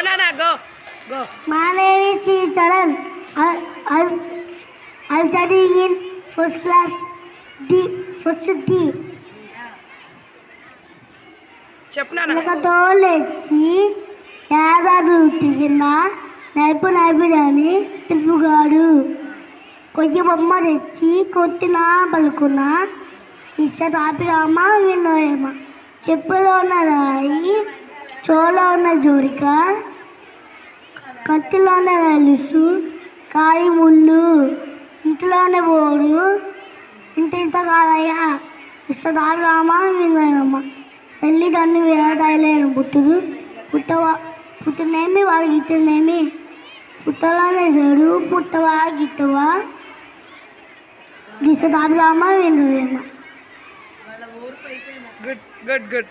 Nana, go. My name is Sri Charan. I'm studying in first class first D. చెప్పు నాన్న. ఒక తోలెచ్చి యాదాడు కింద నైపుణ్యాన్ని తెలుపుగాడు. కొయ్య బొమ్మ తెచ్చి కొట్టిన పలుకున్న ఇసతాపిరామ వినోయమ. చెప్పులో ఉన్న రాయి, చోలో ఉన్న జోడిక, కత్తిలోనే తెలుసు కాలి ముళ్ళు, ఇంటిలోనే బోడు ఇంత కాదయ్యా ఇసతాపిరామ వినోయమ. తల్లిదండ్రులు వేదాయలేని పుట్టినేమి వాడు గిట్టనేమి, పుట్టలోనే చెడు పుట్టవా గిట్టవా గిసతాపిరామ వినోయమ. గుడ్.